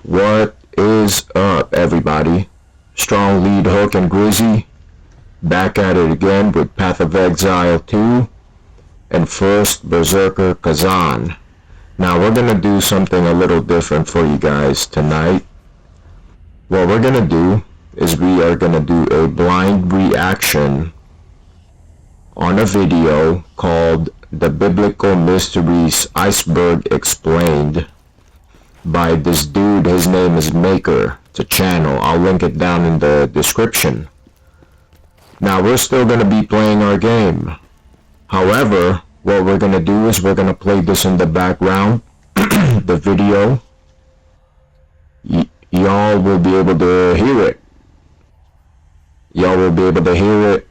What is up, everybody? Strong Lead Hook and Grizzy, back at it again with Path of Exile 2, and first Berserker Kazan. Now we're gonna do something a little different for you guys tonight. What we're gonna do is we are gonna do a blind reaction on a video called The Biblical Mysteries Iceberg Explained by this dude. His name is Maker. It's a channel. I'll link it down in the description. Now we're still going to be playing our game. However, what we're going to do is we're going to play this in the background. The video. Y'all will be able to hear it. Y'all will be able to hear it.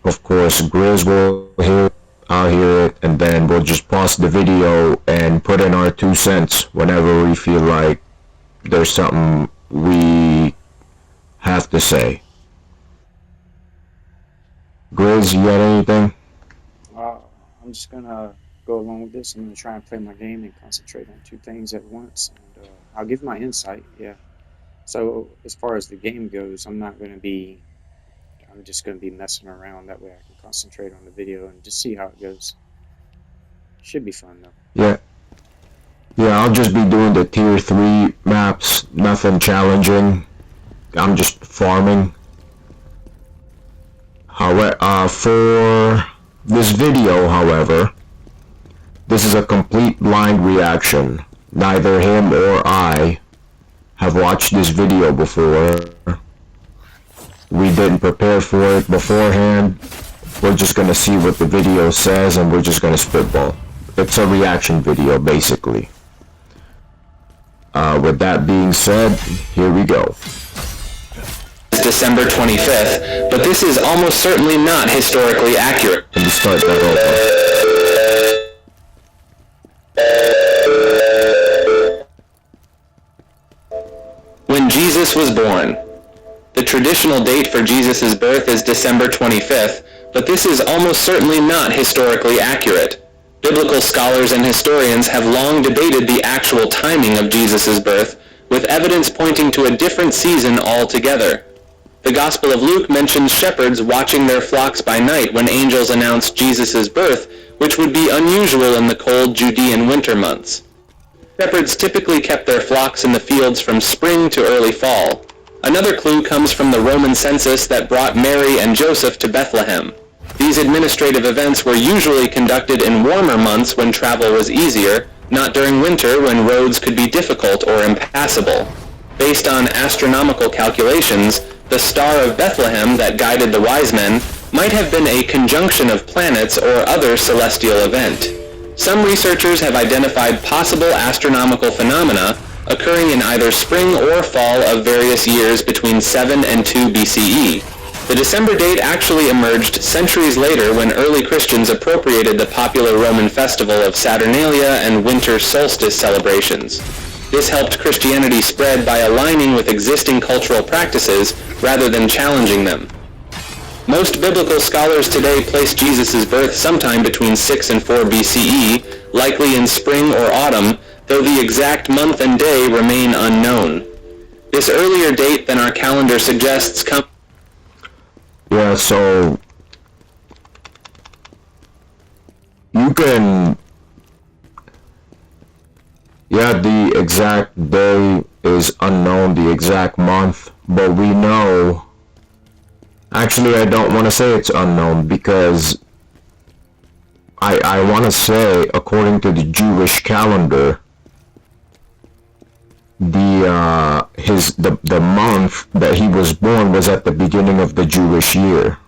Of course, Grizz will hear it. I'll hear it, and then we'll just pause the video and put in our 2 cents whenever we feel like there's something we have to say. Grizz, you got anything? I'm just gonna go along with this. I'm gonna try and play my game and concentrate on 2 things at once, and I'll give my insight. Yeah. So as far as the game goes, I'm just going to be messing around. That way I can concentrate on the video and just see how it goes. Should be fun, though. Yeah, I'll just be doing the tier 3 maps. Nothing challenging. I'm just farming. However, for this video, however, this is a complete blind reaction. Neither him or I have watched this video before. We didn't prepare for it beforehand. We're just gonna see what the video says and we're just gonna spitball. It's a reaction video, basically. With that being said, here we go. It's December 25th, but this is almost certainly not historically accurate. Let me start that over. When Jesus was born. The traditional date for Jesus' birth is December 25th, but this is almost certainly not historically accurate. Biblical scholars and historians have long debated the actual timing of Jesus' birth, with evidence pointing to a different season altogether. The Gospel of Luke mentions shepherds watching their flocks by night when angels announced Jesus' birth, which would be unusual in the cold Judean winter months. Shepherds typically kept their flocks in the fields from spring to early fall. Another clue comes from the Roman census that brought Mary and Joseph to Bethlehem. These administrative events were usually conducted in warmer months when travel was easier, not during winter when roads could be difficult or impassable. Based on astronomical calculations, the Star of Bethlehem that guided the wise men might have been a conjunction of planets or other celestial event. Some researchers have identified possible astronomical phenomena occurring in either spring or fall of various years between 7 and 2 BCE. The December date actually emerged centuries later when early Christians appropriated the popular Roman festival of Saturnalia and winter solstice celebrations. This helped Christianity spread by aligning with existing cultural practices rather than challenging them. Most biblical scholars today place Jesus' birth sometime between 6 and 4 BCE, likely in spring or autumn, though the exact month and day remain unknown. This earlier date than our calendar suggests comes... Yeah, so... You can... Yeah, the exact day is unknown, the exact month, but we know... Actually, I don't want to say it's unknown because... I want to say, according to the Jewish calendar, the month that he was born was at the beginning of the Jewish year.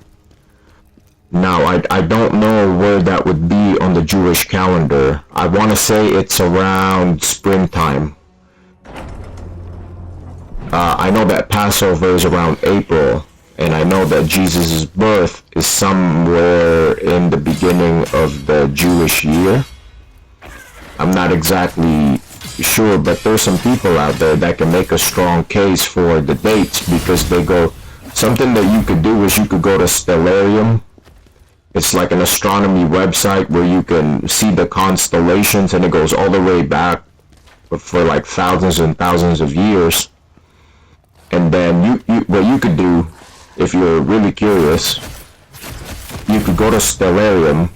Now I don't know where that would be on the Jewish calendar. I want to say it's around springtime. I know that Passover is around April, and I know that Jesus' birth is somewhere in the beginning of the Jewish year. I'm not exactly sure, but there's some people out there that can make a strong case for the dates because they go... Something that you could do is you could go to Stellarium. It's like an astronomy website where you can see the constellations and it goes all the way back for like thousands and thousands of years. And then what you could do, if you're really curious, you could go to Stellarium,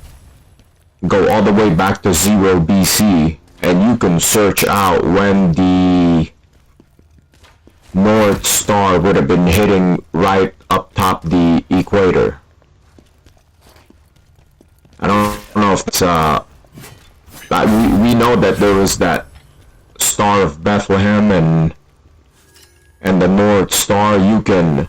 go all the way back to 0 BC, and you can search out when the North Star would have been hitting right up top the equator. I don't know if it's we know that there was that Star of Bethlehem and the North Star. You can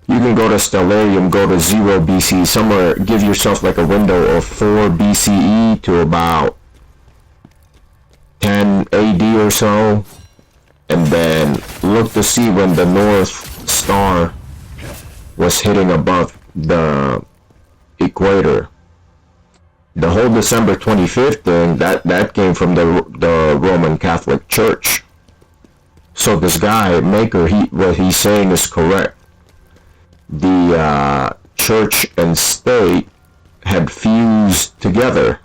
go to Stellarium, go to 0 BC, somewhere, give yourself like a window of 4 BCE to about 10 AD or so, and then look to see when the North Star was hitting above the equator. The whole December 25th thing, that came from the Roman Catholic Church. So this guy, Maker, what he's saying is correct. The church and state had fused together,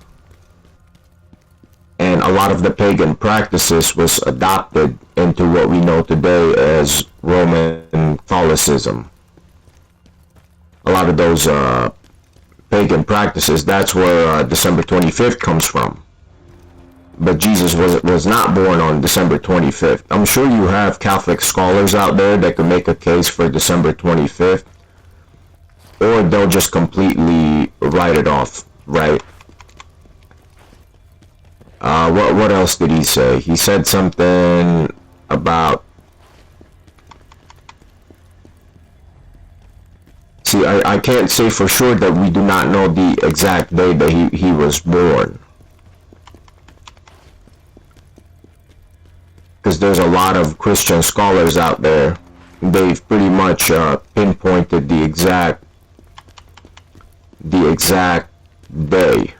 and a lot of the pagan practices was adopted into what we know today as Roman Catholicism. A lot of those pagan practices, that's where December 25th comes from. But Jesus was not born on December 25th. I'm sure you have Catholic scholars out there that can make a case for December 25th, or they'll just completely write it off, right? What else did he say? He said something about... See, I can't say for sure that we do not know the exact day that he was born. Because there's a lot of Christian scholars out there. They've pretty much pinpointed the exact day.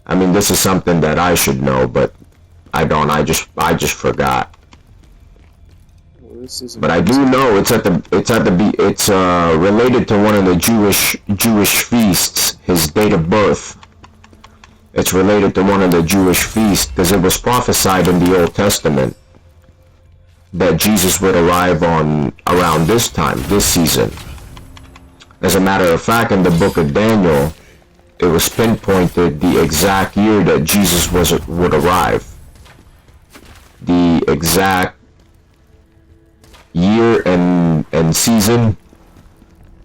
I mean, this is something that I should know, but I don't. I just forgot. But I do know it's related to one of the Jewish feasts. His date of birth. It's related to one of the Jewish feasts because it was prophesied in the Old Testament that Jesus would arrive on around this time, this season. As a matter of fact, in the book of Daniel, it was pinpointed the exact year that Jesus would arrive. The exact year and season,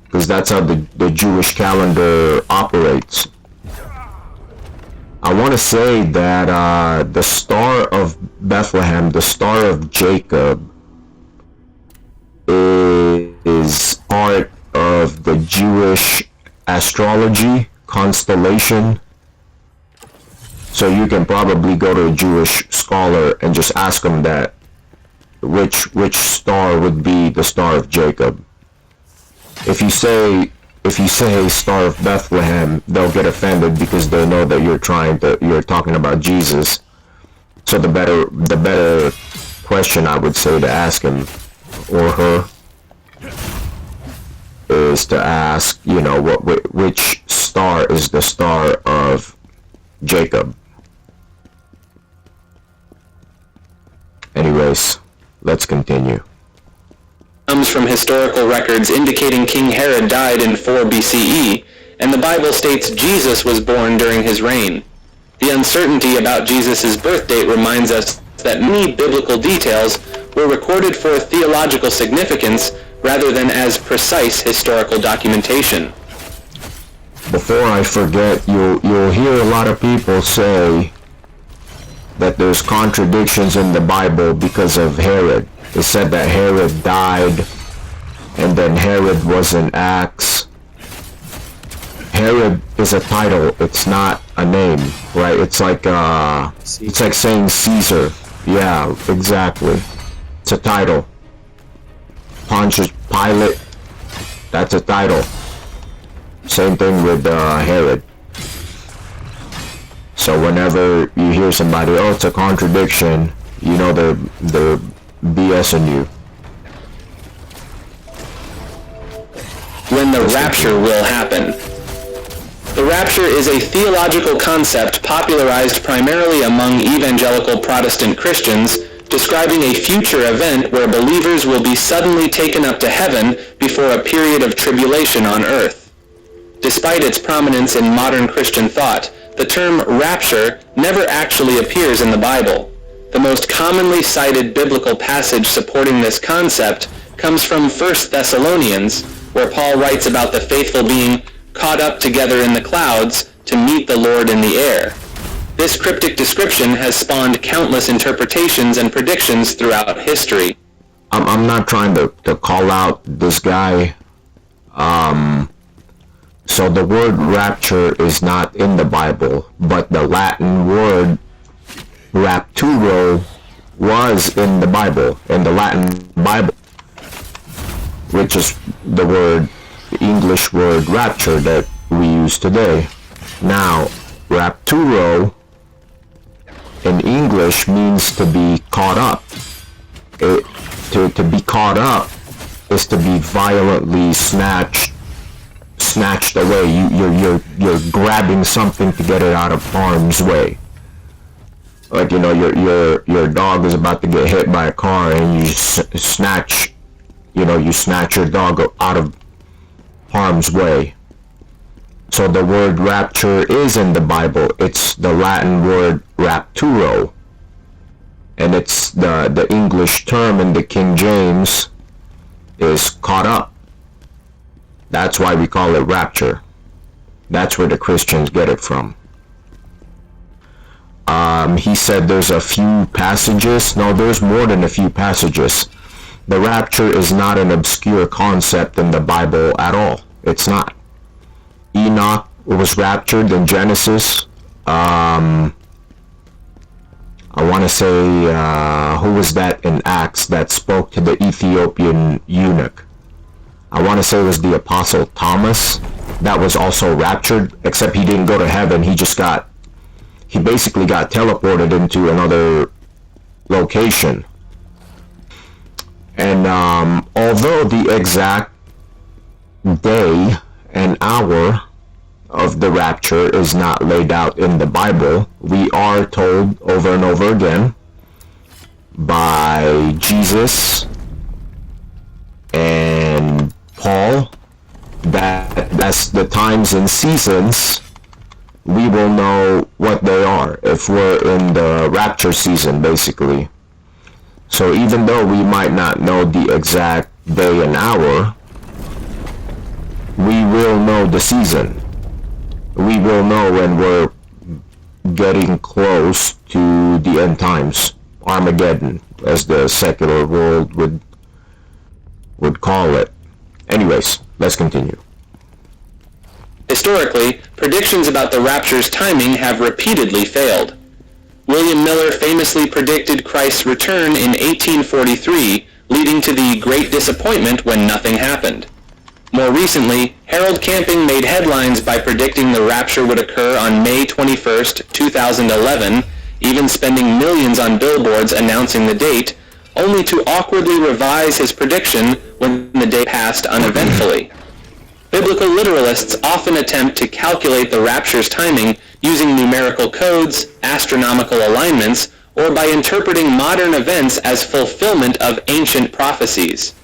because that's how the Jewish calendar operates. I want to say that the Star of Bethlehem, the Star of Jacob, is part of the Jewish astrology constellation. So you can probably go to a Jewish scholar and just ask them that, which star would be the Star of Jacob. If you say Star of Bethlehem, they'll get offended because they know that you're talking about Jesus. So the better question I would say to ask him or her is to ask, which star is the Star of Jacob. Anyways, let's continue. Comes from historical records indicating King Herod died in 4 BCE, and the Bible states Jesus was born during his reign. The uncertainty about Jesus' birth date reminds us that many biblical details were recorded for theological significance rather than as precise historical documentation. Before I forget, you'll hear a lot of people say that there's contradictions in the Bible because of Herod. It said that Herod died, and then Herod was in Acts. Herod is a title, it's not a name, right? It's like saying Caesar. Yeah, exactly. It's a title. Pontius Pilate, that's a title. Same thing with Herod. So whenever you hear somebody, oh, it's a contradiction, you know they're BSing you. When the rapture will happen. The rapture is a theological concept popularized primarily among evangelical Protestant Christians, describing a future event where believers will be suddenly taken up to heaven before a period of tribulation on earth. Despite its prominence in modern Christian thought, the term rapture never actually appears in the Bible. The most commonly cited biblical passage supporting this concept comes from 1 Thessalonians, where Paul writes about the faithful being caught up together in the clouds to meet the Lord in the air. This cryptic description has spawned countless interpretations and predictions throughout history. I'm not trying to call out this guy. So the word rapture is not in the Bible, but the Latin word rapturo was in the Bible, in the Latin Bible, which is the English word rapture that we use today. Now, rapturo in English means to be caught up. To be caught up is to be violently snatched away. You're grabbing something to get it out of harm's way. Like, your dog is about to get hit by a car and you snatch your dog out of harm's way. So the word rapture is in the Bible. It's the Latin word rapturo. And it's the English term in the King James is caught up. That's why we call it rapture. That's where the Christians get it from. He said there's a few passages. No, there's more than a few passages. The rapture is not an obscure concept in the Bible at all. It's not. Enoch was raptured in Genesis. I want to say, who was that in Acts that spoke to the Ethiopian eunuch? I want to say it was the Apostle Thomas that was also raptured, except he didn't go to heaven. He basically got teleported into another location. And although the exact day and hour of the rapture is not laid out in the Bible, we are told over and over again by Jesus and Paul that that's the times and seasons we will know what they are if we're in the rapture season, basically. So even though we might not know the exact day and hour, we will know the season. We will know when we're getting close to the end times, Armageddon, as the secular world would call it. Anyways, let's continue. Historically, predictions about the rapture's timing have repeatedly failed. William Miller famously predicted Christ's return in 1843, leading to the Great Disappointment when nothing happened. More recently, Harold Camping made headlines by predicting the rapture would occur on May 21, 2011, even spending millions on billboards announcing the date, only to awkwardly revise his prediction when the day passed uneventfully. Biblical literalists often attempt to calculate the rapture's timing using numerical codes, astronomical alignments, or by interpreting modern events as fulfillment of ancient prophecies.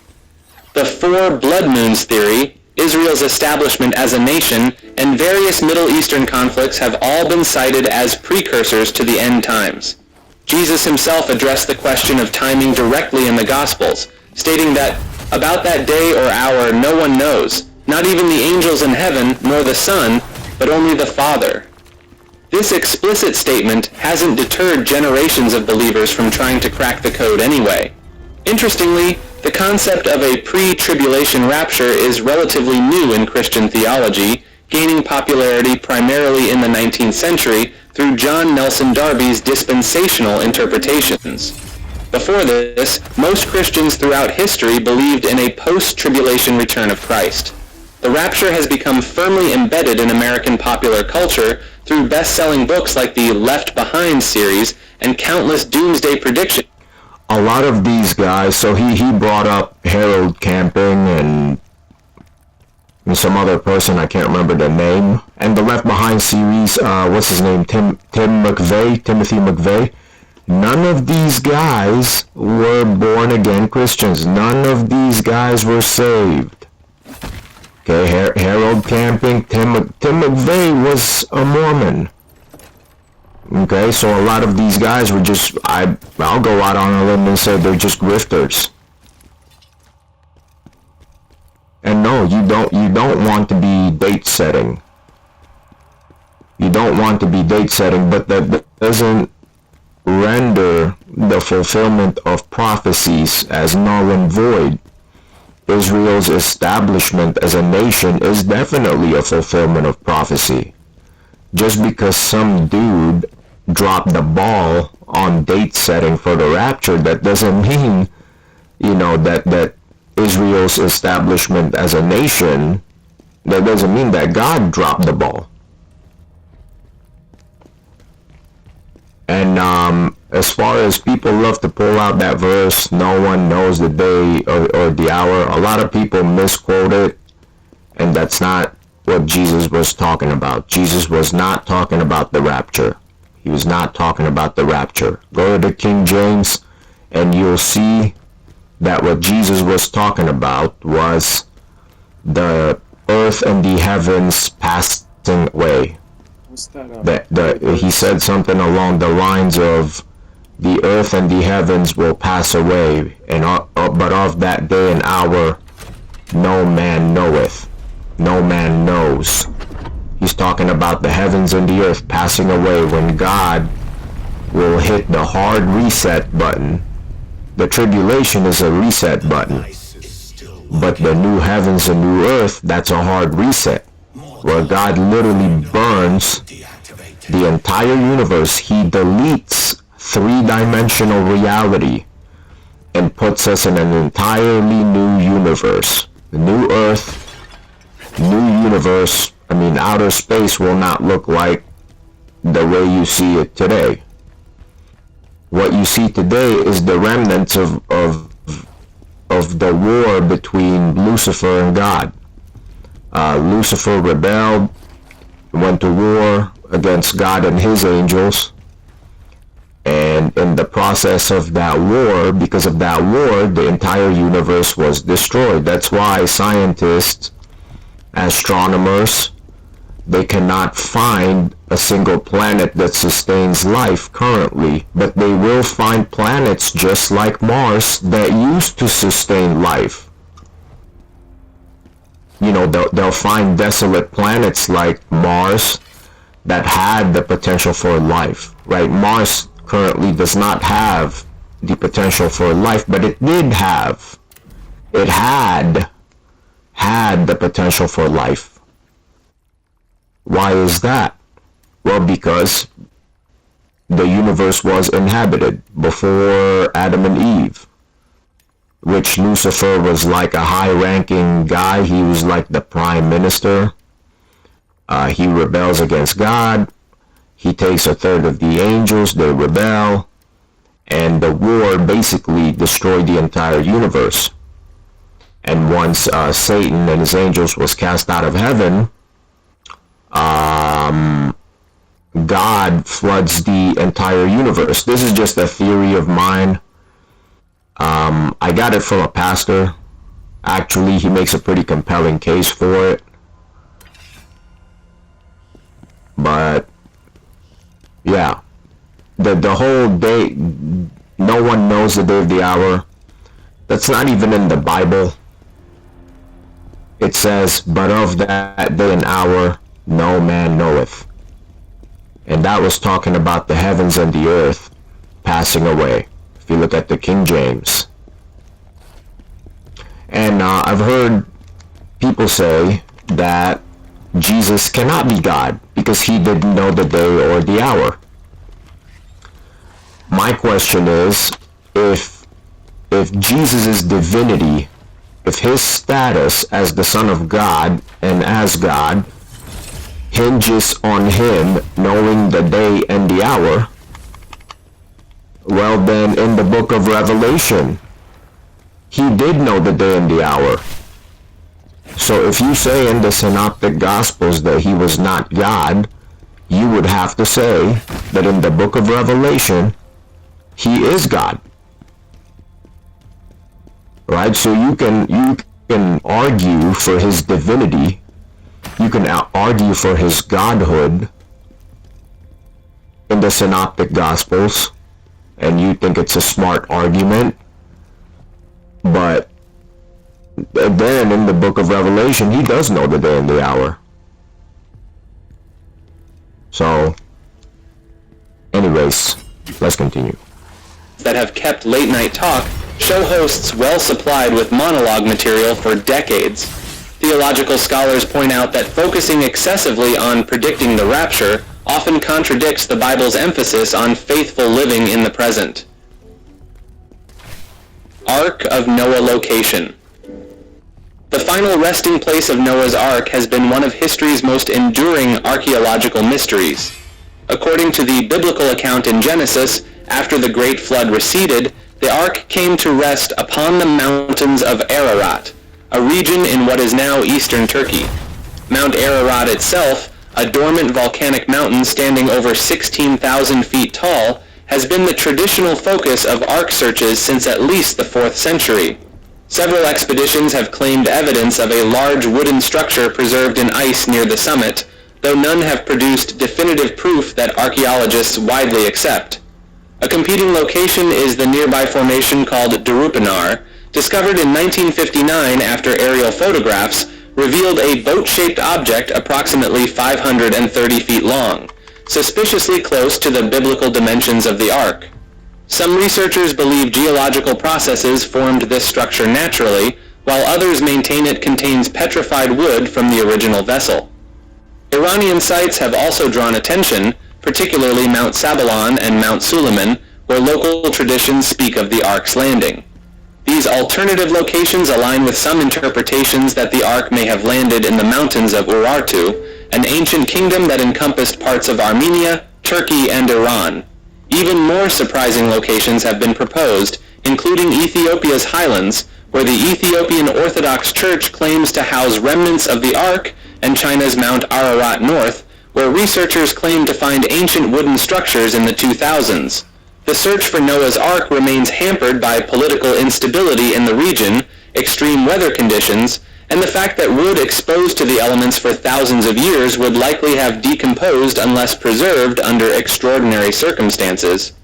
The four blood moons theory, Israel's establishment as a nation, and various Middle Eastern conflicts have all been cited as precursors to the end times. Jesus himself addressed the question of timing directly in the Gospels, stating that about that day or hour no one knows, not even the angels in heaven, nor the Son, but only the Father. This explicit statement hasn't deterred generations of believers from trying to crack the code anyway. Interestingly, the concept of a pre-tribulation rapture is relatively new in Christian theology, gaining popularity primarily in the 19th century through John Nelson Darby's dispensational interpretations. Before this, most Christians throughout history believed in a post-tribulation return of Christ. The rapture has become firmly embedded in American popular culture through best-selling books like the Left Behind series and countless doomsday predictions. A lot of these guys, so he brought up Harold Camping and some other person, I can't remember the name, and the Left Behind series, what's his name, Timothy McVeigh, none of these guys were born again Christians. None of these guys were saved. Okay, Harold Camping, Tim McVeigh was a Mormon. Okay, so a lot of these guys were just, I'll go out on a limb and say they're just grifters. And no, you don't want to be date setting. You don't want to be date setting, but that doesn't render the fulfillment of prophecies as null and void. Israel's establishment as a nation is definitely a fulfillment of prophecy. Just because some dude dropped the ball on date setting for the rapture, that doesn't mean, that Israel's establishment as a nation, that doesn't mean that God dropped the ball. And as far as people love to pull out that verse, no one knows the day or the hour, a lot of people misquote it, and that's not what Jesus was talking about. Jesus was not talking about the rapture. He was not talking about the rapture. Go to the King James, and you'll see that what Jesus was talking about was the earth and the heavens passing away. He said something along the lines of, the earth and the heavens will pass away, but of that day and hour no man knoweth, no man knows. He's talking about the heavens and the earth passing away when God will hit the hard reset button. The tribulation is a reset button, but the new heavens and new earth, that's a hard reset, where God literally burns the entire universe. He deletes three-dimensional reality and puts us in an entirely new universe. The new earth, new universe. Outer space will not look like the way you see it today. What you see today is the remnants of the war between Lucifer and God. Lucifer rebelled, went to war against God and his angels, and in the process of that war, because of that war, the entire universe was destroyed. That's why scientists, astronomers, they cannot find a single planet that sustains life currently, but they will find planets just like Mars that used to sustain life. They'll find desolate planets like Mars that had the potential for life, right? Mars currently does not have the potential for life, but it had the potential for life. Why is that? Well, because the universe was inhabited before Adam and Eve, which Lucifer was like a high-ranking guy. He was like the prime minister. He rebels against God. He takes a third of the angels. They rebel. And the war basically destroyed the entire universe. And once Satan and his angels was cast out of heaven, God floods the entire universe. This is just a theory of mine. I got it from a pastor. Actually, he makes a pretty compelling case for it. But yeah, the whole day, no one knows the day of the hour. That's not even in the Bible. It says, but of that day and hour no man knoweth. And that was talking about the heavens and the earth passing away, if you look at the King James. And I've heard people say that Jesus cannot be God because he didn't know the day or the hour. My question is, if Jesus' divinity, if his status as the Son of God and as God hinges on him knowing the day and the hour, well then in the book of Revelation, he did know the day and the hour. So if you say in the Synoptic Gospels that he was not God, you would have to say that in the book of Revelation, he is God. Right? So you can argue for his divinity, you can argue for his godhood in the Synoptic Gospels, and you think it's a smart argument, but then in the book of Revelation, he does know the day and the hour. So, anyways, let's continue. That have kept late night talk show hosts well supplied with monologue material for decades. Theological scholars point out that focusing excessively on predicting the rapture often contradicts the Bible's emphasis on faithful living in the present. Ark of Noah location. The final resting place of Noah's Ark has been one of history's most enduring archaeological mysteries. According to the biblical account in Genesis, after the Great Flood receded, the Ark came to rest upon the mountains of Ararat, a region in what is now eastern Turkey. Mount Ararat itself, a dormant volcanic mountain standing over 16,000 feet tall, has been the traditional focus of Ark searches since at least the 4th century. Several expeditions have claimed evidence of a large wooden structure preserved in ice near the summit, though none have produced definitive proof that archaeologists widely accept. A competing location is the nearby formation called Darupanar, discovered in 1959 after aerial photographs revealed a boat-shaped object approximately 530 feet long, suspiciously close to the biblical dimensions of the Ark. Some researchers believe geological processes formed this structure naturally, while others maintain it contains petrified wood from the original vessel. Iranian sites have also drawn attention, particularly Mount Sabalon and Mount Suleiman, where local traditions speak of the Ark's landing. These alternative locations align with some interpretations that the Ark may have landed in the mountains of Urartu, an ancient kingdom that encompassed parts of Armenia, Turkey, and Iran. Even more surprising locations have been proposed, including Ethiopia's highlands, where the Ethiopian Orthodox Church claims to house remnants of the Ark, and China's Mount Ararat North, where researchers claim to find ancient wooden structures in the 2000s. The search for Noah's Ark remains hampered by political instability in the region, extreme weather conditions, and the fact that wood exposed to the elements for thousands of years would likely have decomposed unless preserved under extraordinary circumstances.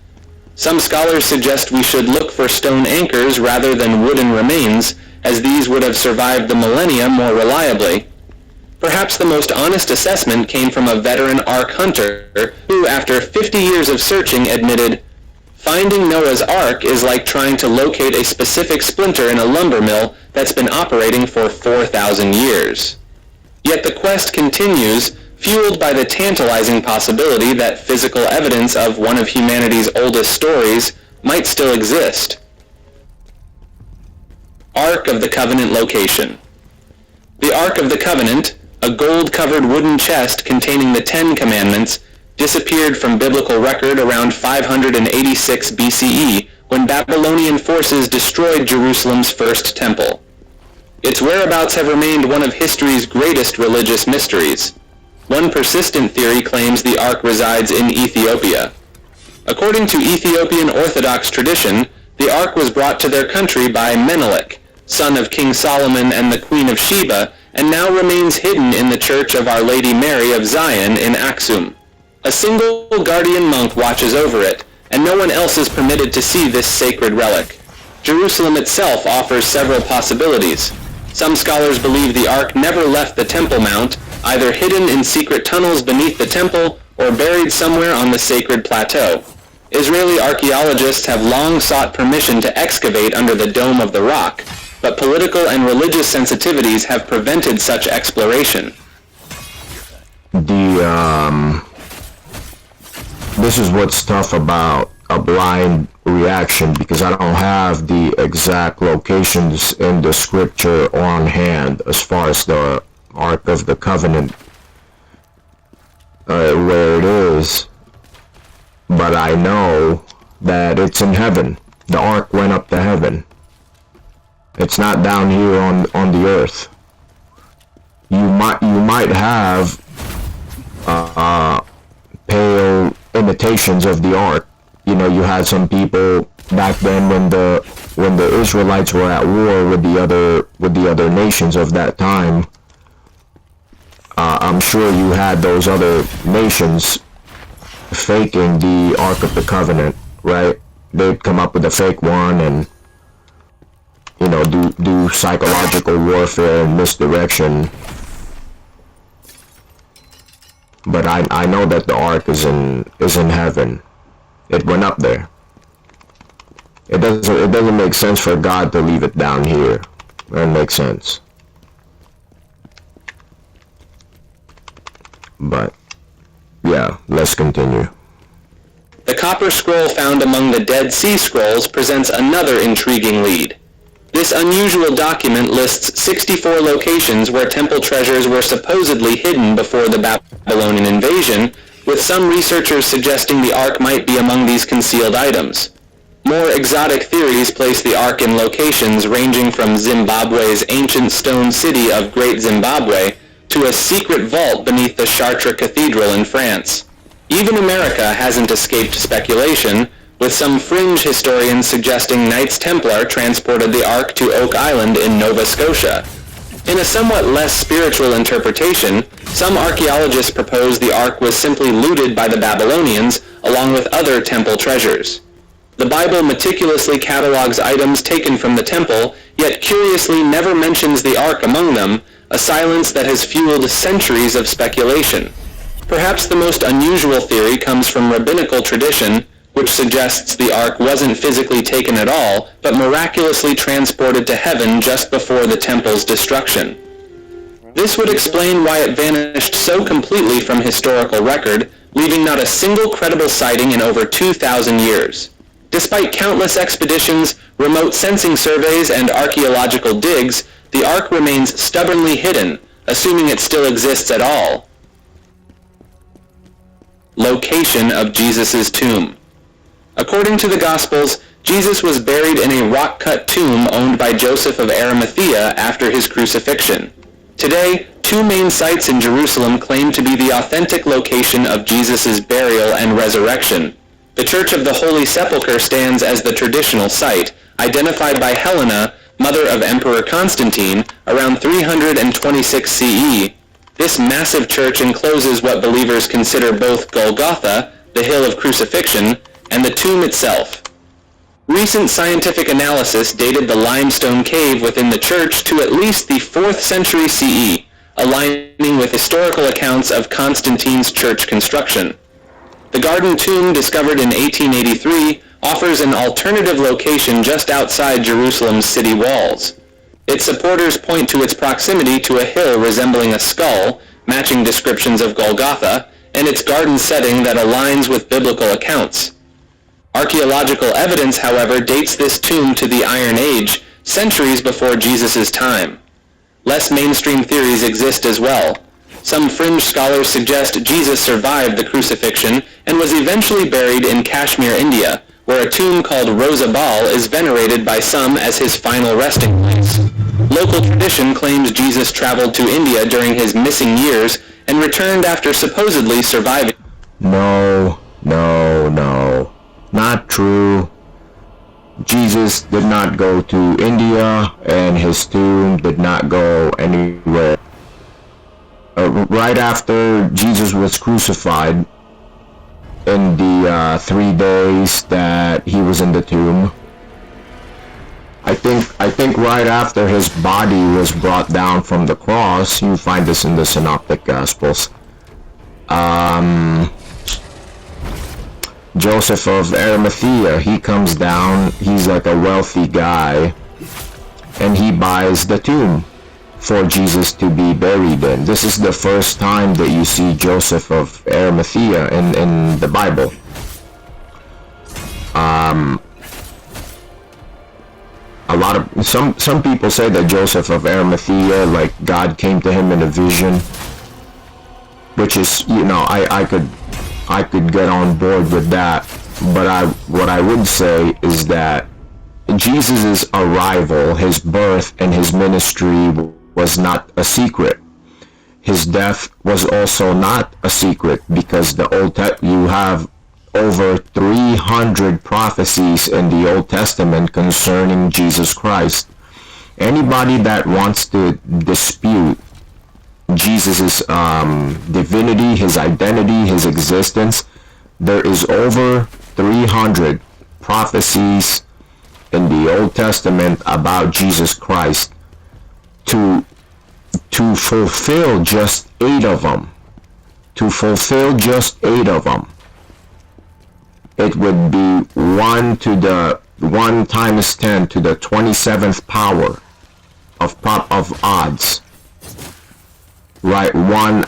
Some scholars suggest we should look for stone anchors rather than wooden remains, as these would have survived the millennia more reliably. Perhaps the most honest assessment came from a veteran Ark hunter who, after 50 years of searching, admitted, "Finding Noah's Ark is like trying to locate a specific splinter in a lumber mill that's been operating for 4,000 years." Yet the quest continues, fueled by the tantalizing possibility that physical evidence of one of humanity's oldest stories might still exist. Ark of the Covenant location. The Ark of the Covenant, a gold-covered wooden chest containing the 10 Commandments, disappeared from biblical record around 586 BCE when Babylonian forces destroyed Jerusalem's first temple. Its whereabouts have remained one of history's greatest religious mysteries. One persistent theory claims the Ark resides in Ethiopia. According to Ethiopian Orthodox tradition, the Ark was brought to their country by Menelik, son of King Solomon and the Queen of Sheba, and now remains hidden in the Church of Our Lady Mary of Zion in Aksum. A single guardian monk watches over it, and no one else is permitted to see this sacred relic. Jerusalem itself offers several possibilities. Some scholars believe the Ark never left the Temple Mount, either hidden in secret tunnels beneath the temple or buried somewhere on the sacred plateau. Israeli archaeologists have long sought permission to excavate under the Dome of the Rock, but political and religious sensitivities have prevented such exploration. This is what's tough about a blind reaction, because I don't have the exact locations in the scripture on hand as far as the Ark of the Covenant, where it is, but I know that it's in heaven. The Ark went up to heaven. It's not down here on the earth. you might have pale imitations of the ark. You know, you had some people back then when the Israelites were at war with the other nations of that time. I'm sure you had those other nations faking the Ark of the Covenant, right? They'd come up with a fake one and, you know, do psychological warfare and misdirection. But I know that the Ark is in heaven. It went up there. It doesn't make sense for God to leave it down here. That makes sense. But yeah, let's continue. The copper scroll found among the Dead Sea Scrolls presents another intriguing lead. This unusual document lists 64 locations where temple treasures were supposedly hidden before the Babylonian invasion, with some researchers suggesting the Ark might be among these concealed items. More exotic theories place the Ark in locations ranging from Zimbabwe's ancient stone city of Great Zimbabwe to a secret vault beneath the Chartres Cathedral in France. Even America hasn't escaped speculation, with some fringe historians suggesting Knights Templar transported the Ark to Oak Island in Nova Scotia. In a somewhat less spiritual interpretation, some archaeologists propose the Ark was simply looted by the Babylonians along with other temple treasures. The Bible meticulously catalogs items taken from the temple, yet curiously never mentions the Ark among them, a silence that has fueled centuries of speculation. Perhaps the most unusual theory comes from rabbinical tradition, which suggests the Ark wasn't physically taken at all, but miraculously transported to heaven just before the temple's destruction. This would explain why it vanished so completely from historical record, leaving not a single credible sighting in over 2,000 years. Despite countless expeditions, remote sensing surveys, and archaeological digs, the Ark remains stubbornly hidden, assuming it still exists at all. Location of Jesus' tomb. According to the Gospels, Jesus was buried in a rock-cut tomb owned by Joseph of Arimathea after his crucifixion. Today, two main sites in Jerusalem claim to be the authentic location of Jesus' burial and resurrection. The Church of the Holy Sepulchre stands as the traditional site, identified by Helena, mother of Emperor Constantine, around 326 CE. This massive church encloses what believers consider both Golgotha, the hill of crucifixion, and the tomb itself. Recent scientific analysis dated the limestone cave within the church to at least the 4th century CE, aligning with historical accounts of Constantine's church construction. The garden tomb, discovered in 1883, offers an alternative location just outside Jerusalem's city walls. Its supporters point to its proximity to a hill resembling a skull, matching descriptions of Golgotha, and its garden setting that aligns with biblical accounts. Archaeological evidence, however, dates this tomb to the Iron Age, centuries before Jesus' time. Less mainstream theories exist as well. Some fringe scholars suggest Jesus survived the crucifixion and was eventually buried in Kashmir, India, where a tomb called Rosabal is venerated by some as his final resting place. Local tradition claims Jesus traveled to India during his missing years and returned after supposedly surviving. No. Not true. Jesus did not go to India, and his tomb did not go anywhere. Right after Jesus was crucified, in the 3 days that he was in the tomb, I think right after his body was brought down from the cross, you find this in the Synoptic Gospels. Joseph of Arimathea, he comes down, he's like a wealthy guy, and he buys the tomb for Jesus to be buried in. This is the first time that you see Joseph of Arimathea in the Bible. A lot of some people say that Joseph of Arimathea, like God came to him in a vision, which is, you know, I could get on board with that, but what I would say is that Jesus' arrival, his birth, and his ministry was not a secret. his death was also not a secret, because you have over 300 prophecies in the Old Testament concerning Jesus Christ. Anybody that wants to dispute Jesus' divinity, his identity, his existence, there is over 300 prophecies in the Old Testament about Jesus Christ. To fulfill just 8 of them, it would be 1 times 10 to the 27th power of odds. Right, 1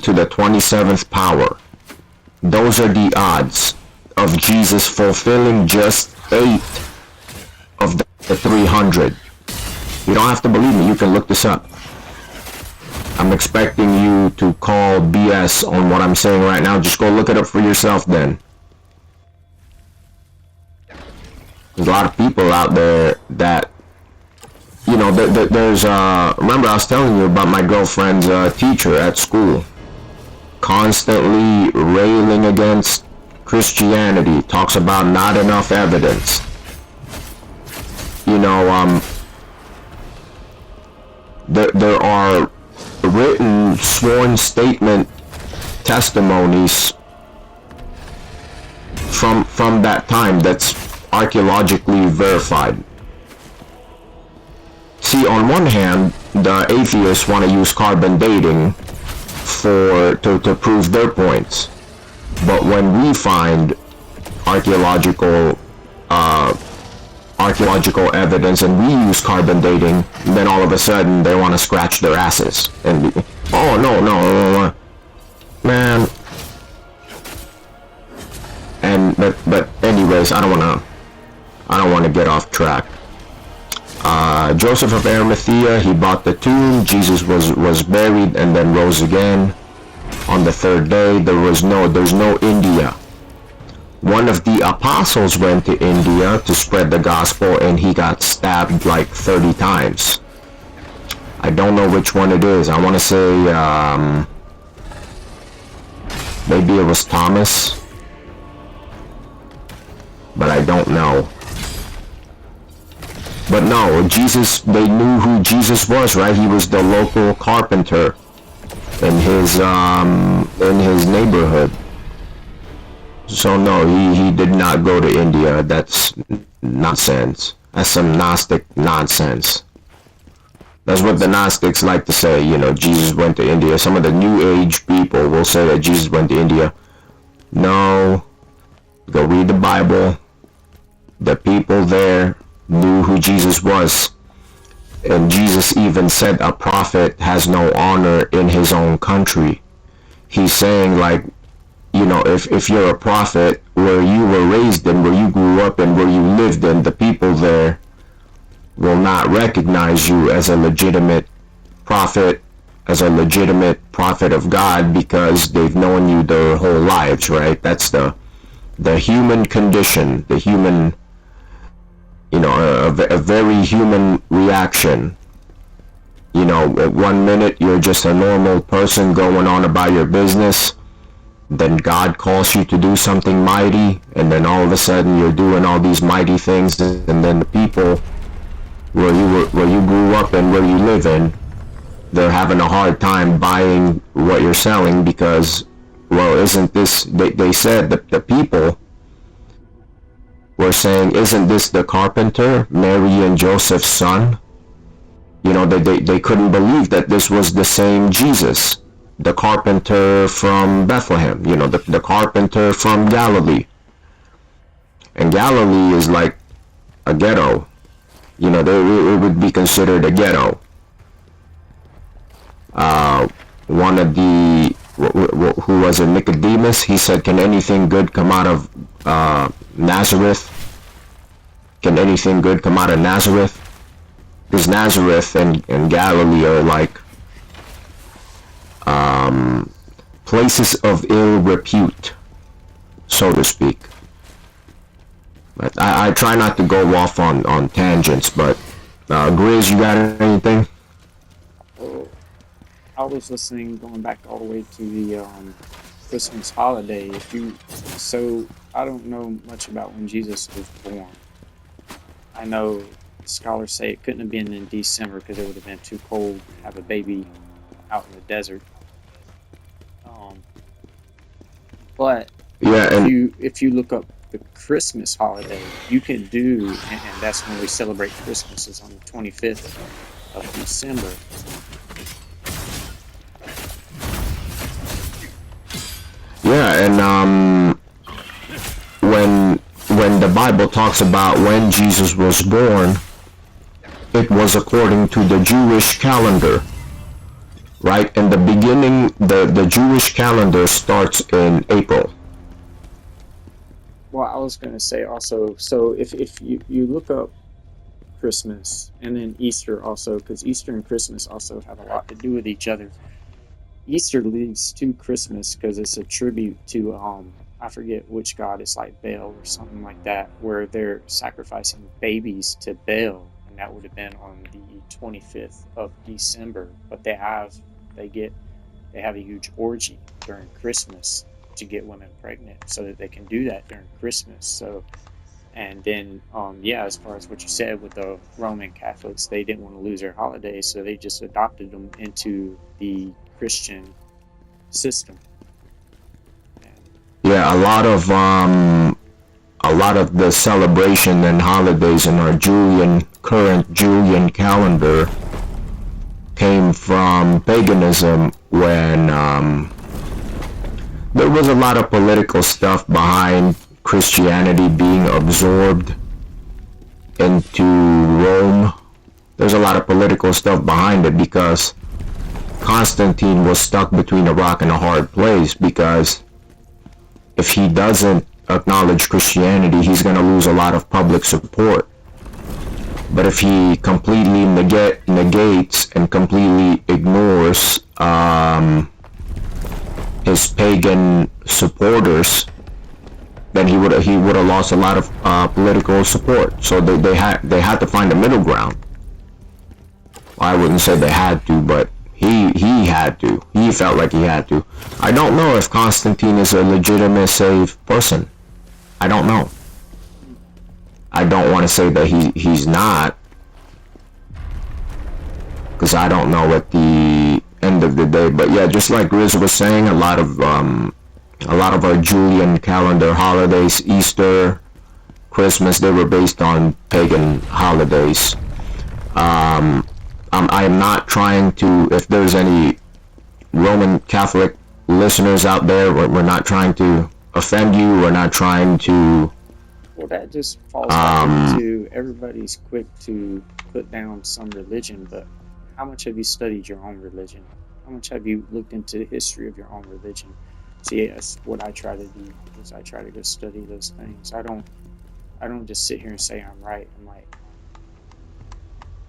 to the 27th power. Those are the odds of Jesus fulfilling just 8 of the 300. You don't have to believe me, you can look this up. I'm expecting you to call BS on what I'm saying right now. Just go look it up for yourself then. There's a lot of people out there that, you know, there's, remember I was telling you about my girlfriend's teacher at school. Constantly railing against Christianity. Talks about not enough evidence. You know, there are written sworn statement testimonies from that time that's archaeologically verified. See, on one hand, the atheists want to use carbon dating to prove their points, but when we find archaeological evidence and we use carbon dating, then all of a sudden they want to scratch their asses and be, oh no, man. And but anyways, I don't want to get off track. Joseph of Arimathea, he bought the tomb. Jesus was buried and then rose again on the 3rd day. There's no India. One of the apostles went to India to spread the gospel, and he got stabbed like 30 times. I don't know which one it is. I want to say maybe it was Thomas, but I don't know. But no, Jesus, they knew who Jesus was, right? He was the local carpenter in his neighborhood. So no, he did not go to India. That's nonsense. That's some Gnostic nonsense. That's what the Gnostics like to say, you know, Jesus went to India. Some of the New Age people will say that Jesus went to India. No, go read the Bible. The people there knew who Jesus was. And Jesus even said a prophet has no honor in his own country. He's saying, like, you know, if you're a prophet, where you were raised in, where you grew up in, where you lived in, the people there will not recognize you as a legitimate prophet, of God, because they've known you their whole lives, right? That's the human condition, the human, you know, a very human reaction. You know, at 1 minute you're just a normal person going on about your business, then God calls you to do something mighty, and then all of a sudden you're doing all these mighty things, and then the people where you grew up and where you live in, they're having a hard time buying what you're selling, because, well, isn't this, they said that the people were saying, isn't this the carpenter, Mary and Joseph's son? You know, they couldn't believe that this was the same Jesus, the carpenter from Bethlehem, you know, the carpenter from Galilee. And Galilee is like a ghetto. You know, it would be considered a ghetto. One of the, who was it, Nicodemus, he said, can anything good come out of Nazareth? Can anything good come out of Nazareth? Because Nazareth and Galilee are like places of ill repute, so to speak. But I try not to go off on tangents, but Grizz, you got anything? I was listening, going back all the way to the Christmas holiday. So I don't know much about when Jesus was born. I know scholars say it couldn't have been in December because it would have been too cold to have a baby out in the desert. But Yeah, and if you look up the Christmas holiday, you can do, and that's when we celebrate Christmas, is on the 25th of December. yeah, and when the Bible talks about when Jesus was born, it was according to the Jewish calendar, right? In the beginning, the Jewish calendar starts in April. Well, I was going to say also, so if you look up Christmas and then Easter also, because Easter and Christmas also have a lot to do with each other. Easter leads to Christmas because it's a tribute to I forget which god. It's like Baal or something like that, where they're sacrificing babies to Baal, and that would have been on the 25th of December. But they have a huge orgy during Christmas to get women pregnant, so that they can do that during Christmas. So, and then as far as what you said with the Roman Catholics, they didn't want to lose their holidays, so they just adopted them into the Christian system. Yeah, a lot of the celebration and holidays in our current Julian calendar came from paganism, when there was a lot of political stuff behind Christianity being absorbed into Rome. There's a lot of political stuff behind it because Constantine was stuck between a rock and a hard place, because if he doesn't acknowledge Christianity, he's going to lose a lot of public support. But if he completely negates and completely ignores his pagan supporters, then he would have lost a lot of political support. So they had to find a middle ground. Well, I wouldn't say they had to, but he had to. He felt like he had to. I don't know if Constantine is a legitimate saved person. I don't know. I don't want to say that he's not, because I don't know at the end of the day. But yeah, just like Grizz was saying, a lot of our Julian calendar holidays, Easter, Christmas, they were based on pagan holidays. I am not trying to, if there's any Roman Catholic listeners out there, we're not trying to offend you. We're not trying to. Well, that just falls back into everybody's quick to put down some religion, but how much have you studied your own religion? How much have you looked into the history of your own religion? See, that's what I try to do, is I try to go study those things. I don't just sit here and say I'm right. I'm like,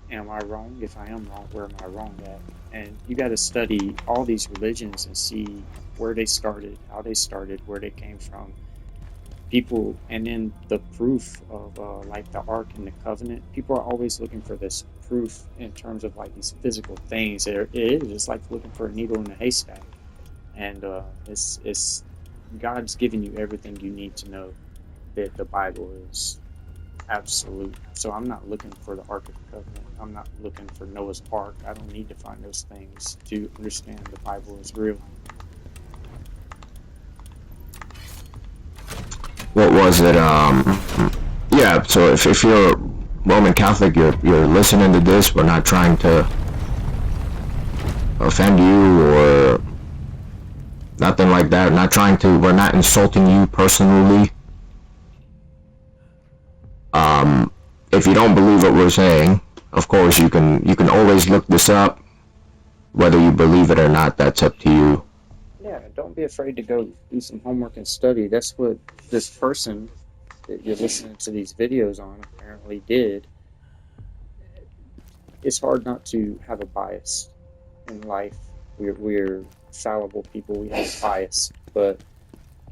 am I wrong? If I am wrong, where am I wrong at? And you got to study all these religions and see where they started, how they started, where they came from. People, and then the proof of like the Ark and the Covenant. People are always looking for this proof in terms of like these physical things. It is just like looking for a needle in a haystack. And it's God's given you everything you need to know that the Bible is absolute. So I'm not looking for the Ark of the Covenant. I'm not looking for Noah's Ark. I don't need to find those things to understand the Bible is real. What was it? Yeah. So if you're Roman Catholic, you're listening to this. We're not trying to offend you or nothing like that. We're not insulting you personally. If you don't believe what we're saying, of course you can always look this up. Whether you believe it or not, that's up to you. Yeah, don't be afraid to go do some homework and study. That's what this person that you're listening to these videos on apparently did. It's hard not to have a bias in life. We're fallible people. We have bias, but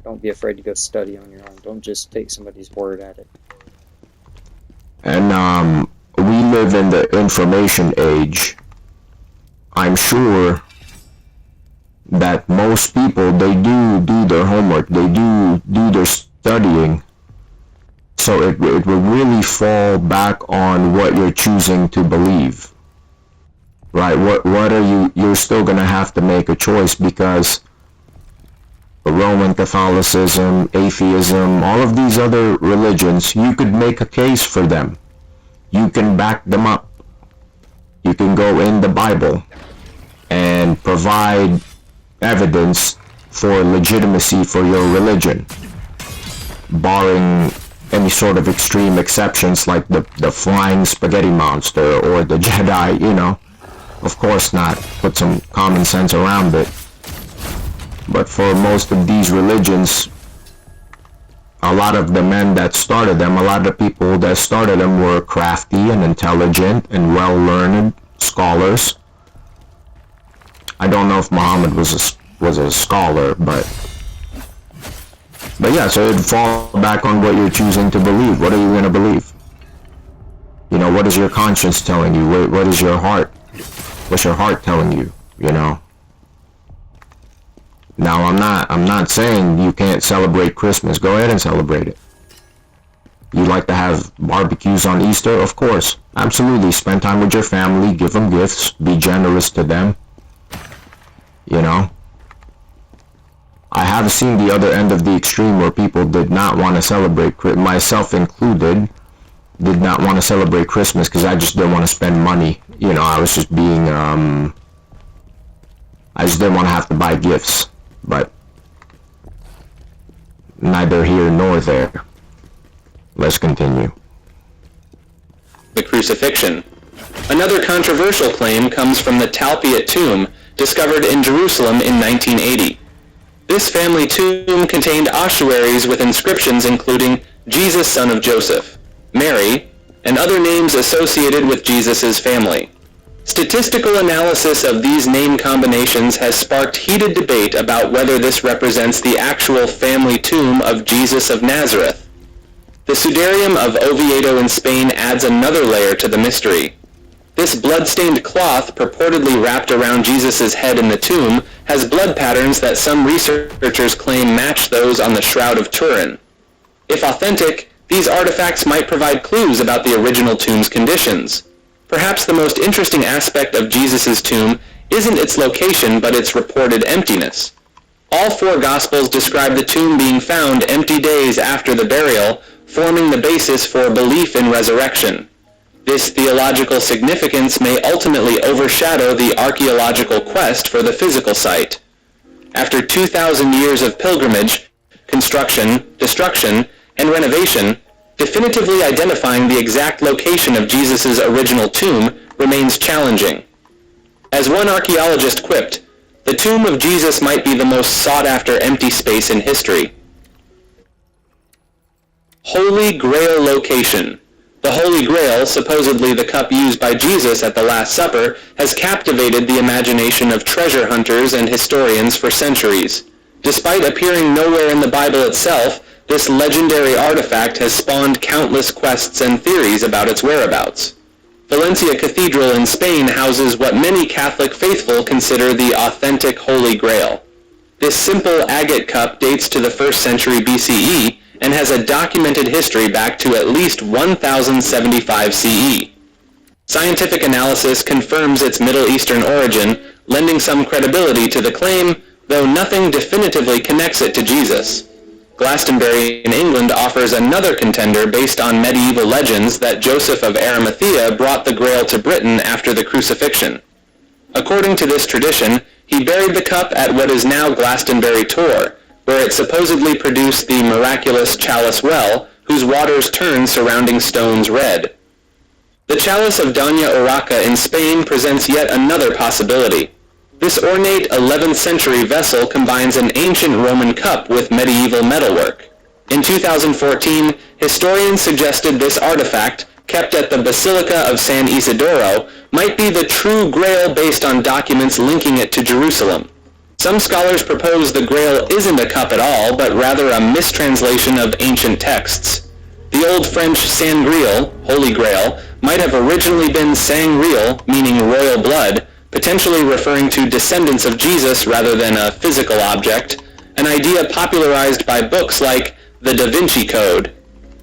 don't be afraid to go study on your own. Don't just take somebody's word at it. And we live in the information age. I'm sure that most people, they do their homework, they do their studying. So it will really fall back on what you're choosing to believe, right? What are you're still going to have to make a choice, because Roman Catholicism, atheism, all of these other religions, you could make a case for them. You can back them up. You can go in the Bible and provide evidence for legitimacy for your religion, barring any sort of extreme exceptions like the flying spaghetti monster or the Jedi, you know. Of course not. Put some common sense around it. But for most of these religions, a lot of the men that started them, a lot of the people that started them were crafty and intelligent and well-learned scholars. I don't know if Muhammad was a scholar, but yeah, so it'd fall back on what you're choosing to believe. What are you going to believe? You know, what is your conscience telling you? What is your heart? What's your heart telling you? You know? Now, I'm not saying you can't celebrate Christmas. Go ahead and celebrate it. You like to have barbecues on Easter? Of course. Absolutely. Spend time with your family. Give them gifts. Be generous to them. You know? I have seen the other end of the extreme where people did not want to celebrate, myself included, did not want to celebrate Christmas because I just didn't want to spend money. You know, I was just being, I just didn't want to have to buy gifts. But neither here nor there. Let's continue. The crucifixion. Another controversial claim comes from the Talpiot tomb, discovered in Jerusalem in 1980. This family tomb contained ossuaries with inscriptions including Jesus, son of Joseph, Mary, and other names associated with Jesus' family. Statistical analysis of these name combinations has sparked heated debate about whether this represents the actual family tomb of Jesus of Nazareth. The Sudarium of Oviedo in Spain adds another layer to the mystery. This blood-stained cloth purportedly wrapped around Jesus' head in the tomb has blood patterns that some researchers claim match those on the Shroud of Turin. If authentic, these artifacts might provide clues about the original tomb's conditions. Perhaps the most interesting aspect of Jesus' tomb isn't its location, but its reported emptiness. All four Gospels describe the tomb being found empty days after the burial, forming the basis for belief in resurrection. This theological significance may ultimately overshadow the archaeological quest for the physical site. After 2,000 years of pilgrimage, construction, destruction, and renovation, definitively identifying the exact location of Jesus' original tomb remains challenging. As one archaeologist quipped, the tomb of Jesus might be the most sought-after empty space in history. Holy Grail location. The Holy Grail, supposedly the cup used by Jesus at the Last Supper, has captivated the imagination of treasure hunters and historians for centuries. Despite appearing nowhere in the Bible itself, this legendary artifact has spawned countless quests and theories about its whereabouts. Valencia Cathedral in Spain houses what many Catholic faithful consider the authentic Holy Grail. This simple agate cup dates to the 1st century BCE and has a documented history back to at least 1075 CE. Scientific analysis confirms its Middle Eastern origin, lending some credibility to the claim, though nothing definitively connects it to Jesus. Glastonbury in England offers another contender based on medieval legends that Joseph of Arimathea brought the Grail to Britain after the crucifixion. According to this tradition, he buried the cup at what is now Glastonbury Tor, where it supposedly produced the miraculous chalice well, whose waters turned surrounding stones red. The chalice of Doña Urraca in Spain presents yet another possibility. This ornate 11th century vessel combines an ancient Roman cup with medieval metalwork. In 2014, historians suggested this artifact, kept at the Basilica of San Isidoro, might be the true Grail based on documents linking it to Jerusalem. Some scholars propose the Grail isn't a cup at all, but rather a mistranslation of ancient texts. The Old French Sangreal, Holy Grail, might have originally been Sangreal, meaning royal blood, potentially referring to descendants of Jesus rather than a physical object, an idea popularized by books like The Da Vinci Code.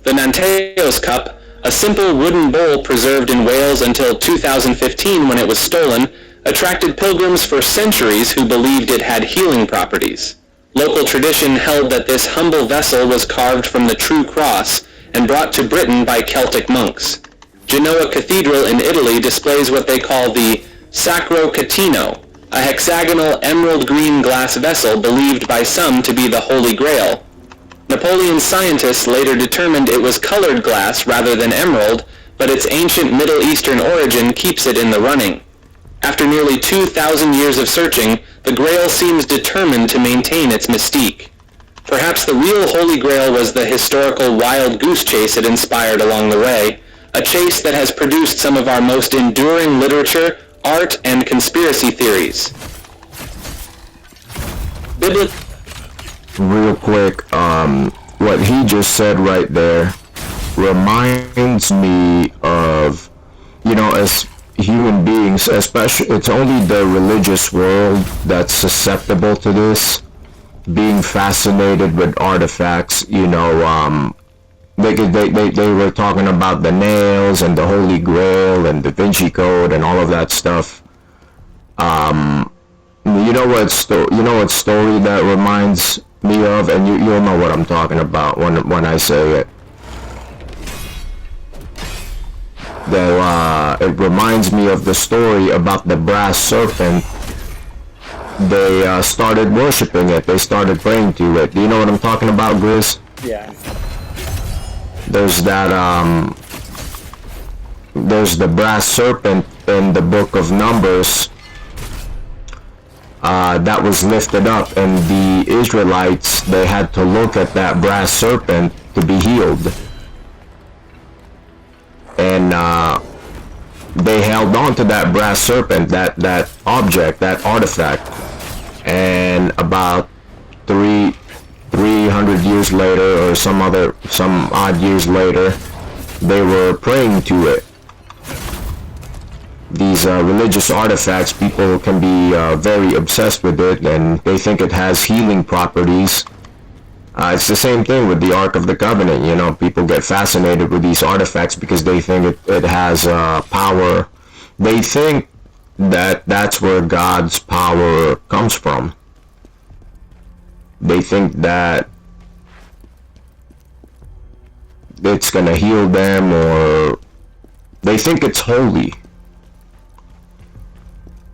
The Nanteos Cup, a simple wooden bowl preserved in Wales until 2015 when it was stolen, attracted pilgrims for centuries who believed it had healing properties. Local tradition held that this humble vessel was carved from the true cross and brought to Britain by Celtic monks. Genoa Cathedral in Italy displays what they call the Sacro Catino, a hexagonal emerald green glass vessel believed by some to be the Holy Grail. Napoleon's scientists later determined it was colored glass rather than emerald, but its ancient Middle Eastern origin keeps it in the running. After nearly 2,000 years of searching, the Grail seems determined to maintain its mystique. Perhaps the real Holy Grail was the historical wild goose chase it inspired along the way, a chase that has produced some of our most enduring literature, art, and conspiracy theories. Real quick, what he just said right there reminds me of, as human beings, especially, it's only the religious world that's susceptible to this, being fascinated with artifacts. They were talking about the nails and the Holy Grail and Da Vinci Code and all of that stuff. You know what story that reminds me of, and you'll know what I'm talking about when I say it. It reminds me of the story about the brass serpent. They started worshiping it. They started praying to it. Do you know what I'm talking about, Grizz? Yeah. There's the brass serpent in the book of Numbers that was lifted up, and the Israelites, they had to look at that brass serpent to be healed. And they held on to that brass serpent, that object, that artifact, and about 300 years later, or some odd years later, they were praying to it. These religious artifacts, people can be very obsessed with it, and they think it has healing properties. It's the same thing with the Ark of the Covenant. People get fascinated with these artifacts because they think it has power. They think that that's where God's power comes from. They think that it's going to heal them, or they think it's holy.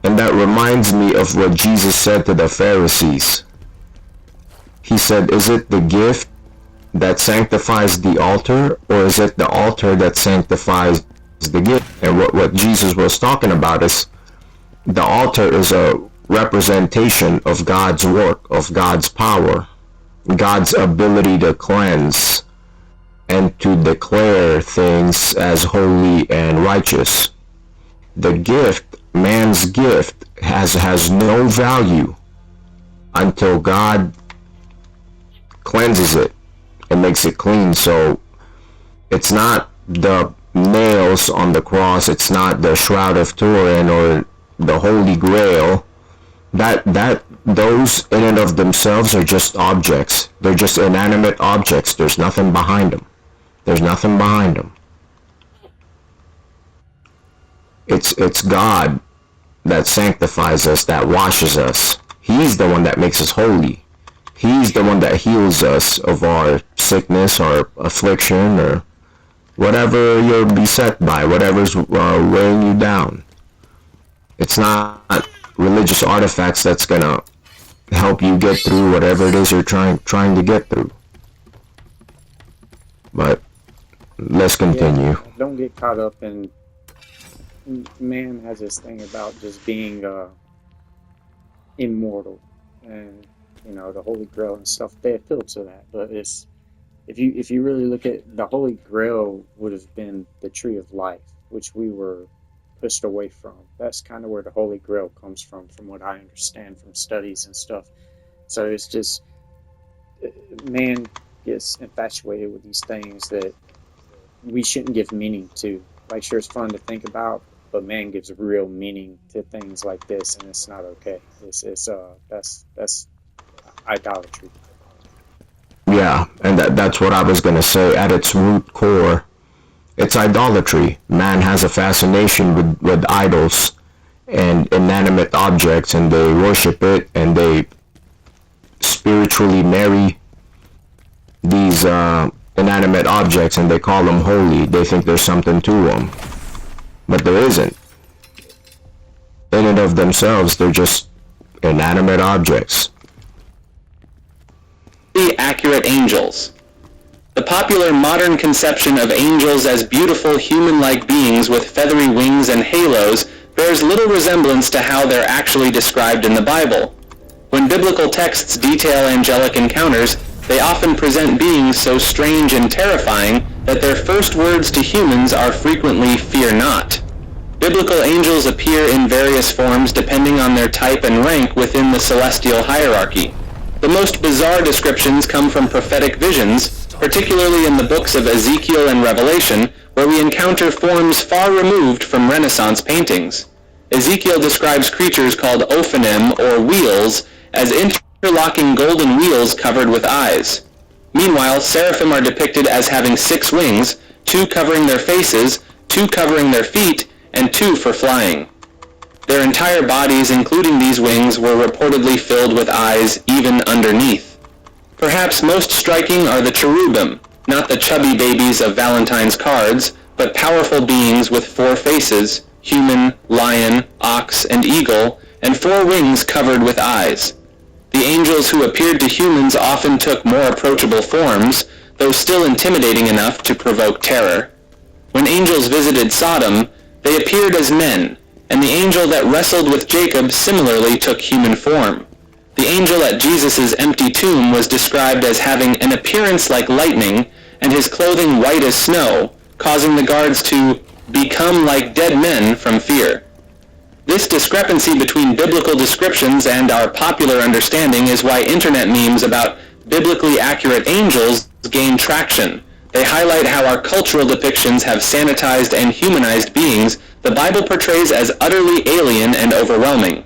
And that reminds me of what Jesus said to the Pharisees. He said, is it the gift that sanctifies the altar, or is it the altar that sanctifies the gift? And what Jesus was talking about is the altar is a representation of God's work, of God's power, God's ability to cleanse and to declare things as holy and righteous. The gift, man's gift, has no value until God cleanses it and makes it clean. So it's not the nails on the cross, it's not the Shroud of Turin or the Holy Grail. Those in and of themselves are just objects. They're just inanimate objects. There's nothing behind them. There's nothing behind them. It's God that sanctifies us, that washes us. He's the one that makes us holy. He's the one that heals us of our sickness or affliction or whatever you're beset by, whatever's weighing you down. It's not religious artifacts that's going to help you get through whatever it is you're trying to get through. But let's continue. Yeah, don't get caught up in... Man has this thing about just being immortal, and the Holy Grail and stuff. They appeal to that, but it's if you really look at the Holy Grail, would have been the tree of life, which we were pushed away from. That's kind of where the Holy Grail comes from what I understand from studies and stuff. So it's just man gets infatuated with these things that we shouldn't give meaning to. Like, sure, it's fun to think about, but man gives real meaning to things like this, and it's not okay. That's idolatry. Yeah, and that's what I was gonna say. At its root core, it's idolatry. Man has a fascination with idols and inanimate objects, and they worship it, and they spiritually marry these inanimate objects, and they call them holy. They think there's something to them, but there isn't. In and of themselves, they're just inanimate objects. Accurate angels. The popular modern conception of angels as beautiful human-like beings with feathery wings and halos bears little resemblance to how they're actually described in the Bible. When biblical texts detail angelic encounters, they often present beings so strange and terrifying that their first words to humans are frequently "fear not." Biblical angels appear in various forms depending on their type and rank within the celestial hierarchy. The most bizarre descriptions come from prophetic visions, particularly in the books of Ezekiel and Revelation, where we encounter forms far removed from Renaissance paintings. Ezekiel describes creatures called ophanim, or wheels, as interlocking golden wheels covered with eyes. Meanwhile, seraphim are depicted as having 6 wings, 2 covering their faces, 2 covering their feet, and 2 for flying. Their entire bodies, including these wings, were reportedly filled with eyes even underneath. Perhaps most striking are the cherubim, not the chubby babies of Valentine's cards, but powerful beings with 4 faces, human, lion, ox, and eagle, and 4 wings covered with eyes. The angels who appeared to humans often took more approachable forms, though still intimidating enough to provoke terror. When angels visited Sodom, they appeared as men, and the angel that wrestled with Jacob similarly took human form. The angel at Jesus' empty tomb was described as having an appearance like lightning, and his clothing white as snow, causing the guards to become like dead men from fear. This discrepancy between biblical descriptions and our popular understanding is why internet memes about biblically accurate angels gain traction. They highlight how our cultural depictions have sanitized and humanized beings the Bible portrays as utterly alien and overwhelming.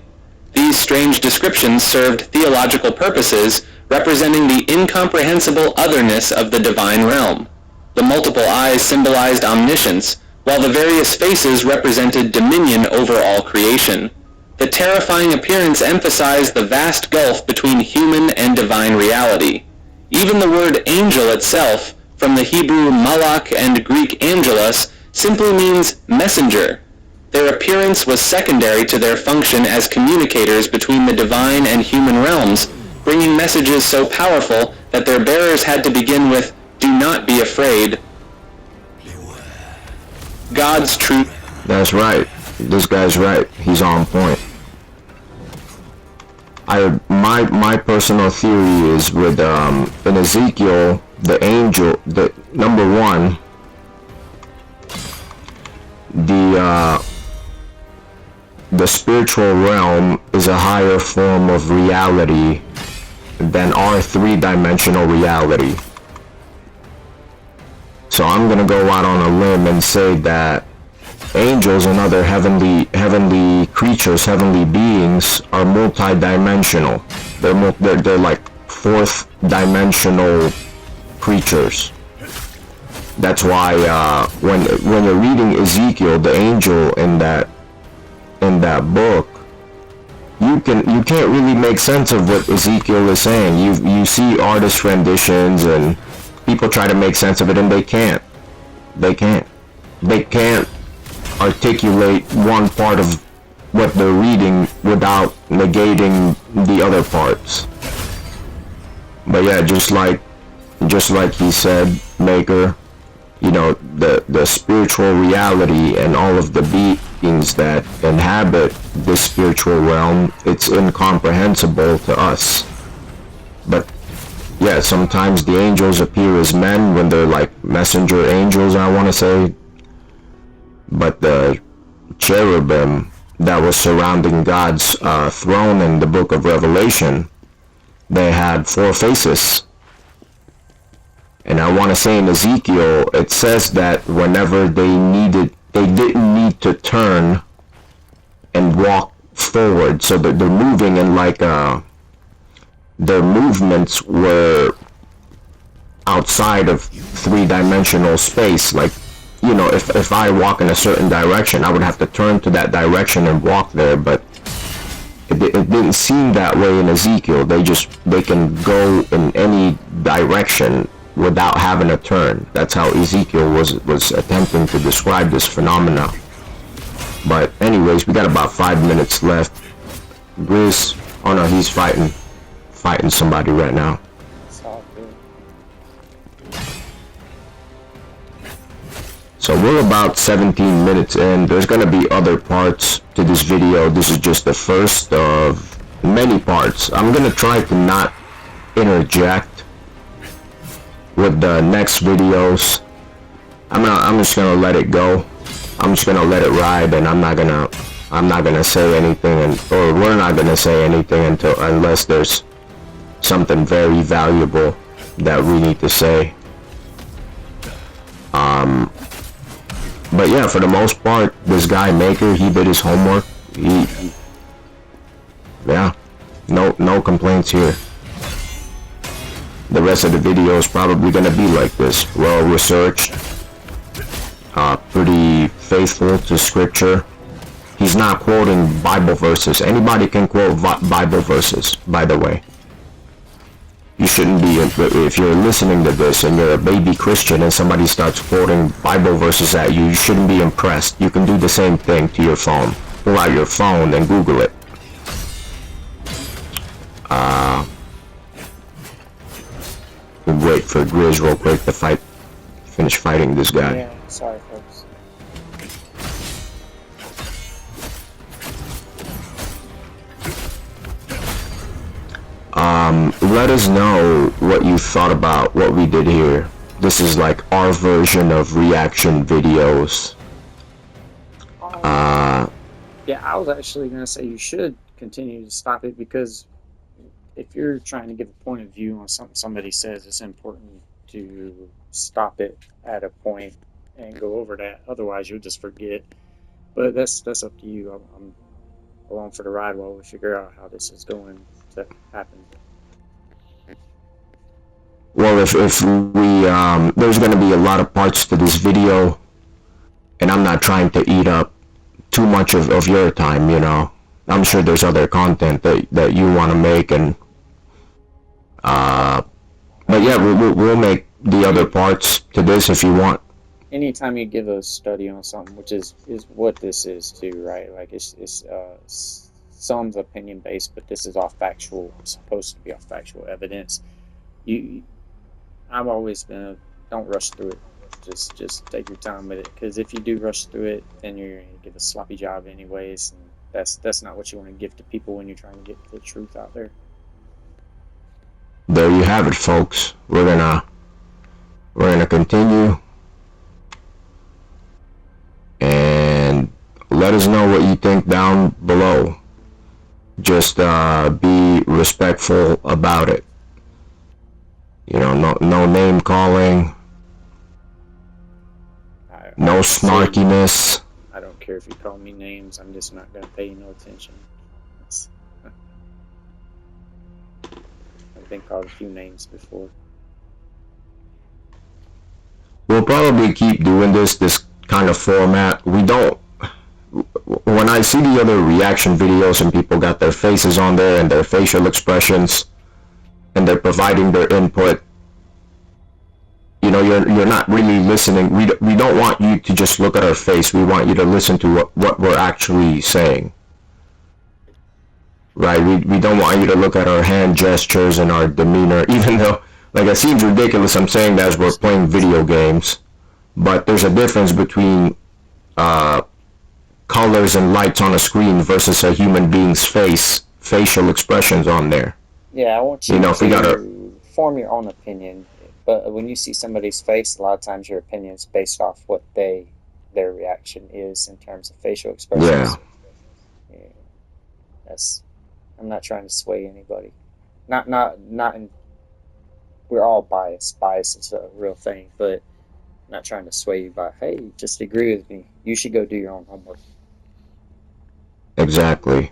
These strange descriptions served theological purposes, representing the incomprehensible otherness of the divine realm. The multiple eyes symbolized omniscience, while the various faces represented dominion over all creation. The terrifying appearance emphasized the vast gulf between human and divine reality. Even the word angel itself, from the Hebrew malach and Greek angelos, simply means messenger. Their appearance was secondary to their function as communicators between the divine and human realms, bringing messages so powerful that their bearers had to begin with, "Do not be afraid." God's truth. That's right. This guy's right. He's on point. My personal theory is with in Ezekiel, the angel, the number one, the spiritual realm is a higher form of reality than our 3-dimensional reality. So I'm gonna go out on a limb and say that angels and other heavenly creatures, heavenly beings, are multi-dimensional. They're like 4th-dimensional creatures. That's why when you're reading Ezekiel, the angel in that book, you can't really make sense of what Ezekiel is saying. You see artist renditions and people try to make sense of it, and they can't articulate one part of what they're reading without negating the other parts. But yeah, just like he said, Maker, the spiritual reality and all of the beings that inhabit this spiritual realm, it's incomprehensible to us. But yeah, sometimes the angels appear as men when they're like messenger angels, I want to say. But the cherubim that was surrounding God's throne in the book of Revelation, they had 4 faces. And I want to say in Ezekiel, it says that whenever they needed they didn't need to turn and walk forward, so that they're moving in like their movements were outside of three-dimensional space. Like, you know, if I walk in a certain direction, I would have to turn to that direction and walk there, but it didn't seem that way in Ezekiel. They can go in any direction without having a turn. That's how Ezekiel was attempting to describe this phenomena. But anyways, we got about 5 minutes left. Grizz, oh no, he's fighting somebody right now. It's all good. So we're about 17 minutes in. There's gonna be other parts to this video. This is just the first of many parts. I'm gonna try to not interject with the next videos. I'm just gonna let it go. I'm just gonna let it ride, and I'm not gonna say anything, or we're not gonna say anything unless there's something very valuable that we need to say. But yeah, for the most part, this guy Maker, he did his homework. Yeah, no complaints here. The rest of the video is probably gonna be like this, well researched, pretty faithful to scripture. He's not quoting Bible verses. Anybody can quote Bible verses, by the way. You shouldn't be, if you're listening to this and you're a baby Christian and somebody starts quoting Bible verses at you, you shouldn't be impressed. You can do the same thing to your phone. Pull out your phone and Google it. Wait for Grizz real quick to finish fighting this guy. Yeah, sorry folks. Let us know what you thought about what we did here. This is like our version of reaction videos. Yeah, I was actually going to say you should continue to stop it, because if you're trying to give a point of view on something somebody says, it's important to stop it at a point and go over that. Otherwise, you'll just forget. But that's up to you. I'm along for the ride while we figure out how this is going to happen. Well, if we, there's going to be a lot of parts to this video, and I'm not trying to eat up too much of your time, you know. I'm sure there's other content that you want to make, and, but yeah, we'll make the other parts to this if you want. Anytime you give a study on something, which is what this is too, right? Like it's some's opinion based, but this is all factual, supposed to be all factual evidence. I've always been don't rush through it. Just take your time with it, because if you do rush through it, then you're gonna give a sloppy job anyways, and that's not what you want to give to people when you're trying to get the truth out there. There you have it, folks. We're gonna continue, and let us know what you think down below. Just be respectful about it. You know, no name calling, no snarkiness. I don't care if you call me names. I'm just not going to pay you no attention. I've been called a few names before. We'll probably keep doing this kind of format. We don't. When I see the other reaction videos and people got their faces on there and their facial expressions, and they're providing their input, you know, you're not really listening. We don't want you to just look at our face. We want you to listen to what we're actually saying, right? We don't want you to look at our hand gestures and our demeanor, even though, like, it seems ridiculous I'm saying that as we're playing video games, but there's a difference between colors and lights on a screen versus a human being's facial expressions on there. Yeah, I want you to form your own opinion, but when you see somebody's face, a lot of times your opinion is based off what their reaction is in terms of facial expressions. Yeah. I'm not trying to sway anybody. Not in, we're all biased. Bias is a real thing, but not trying to sway you by, hey, just agree with me. You should go do your own homework. Exactly.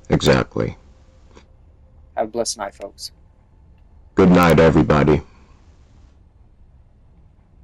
Exactly. Have a blessed night, folks. Good night, everybody.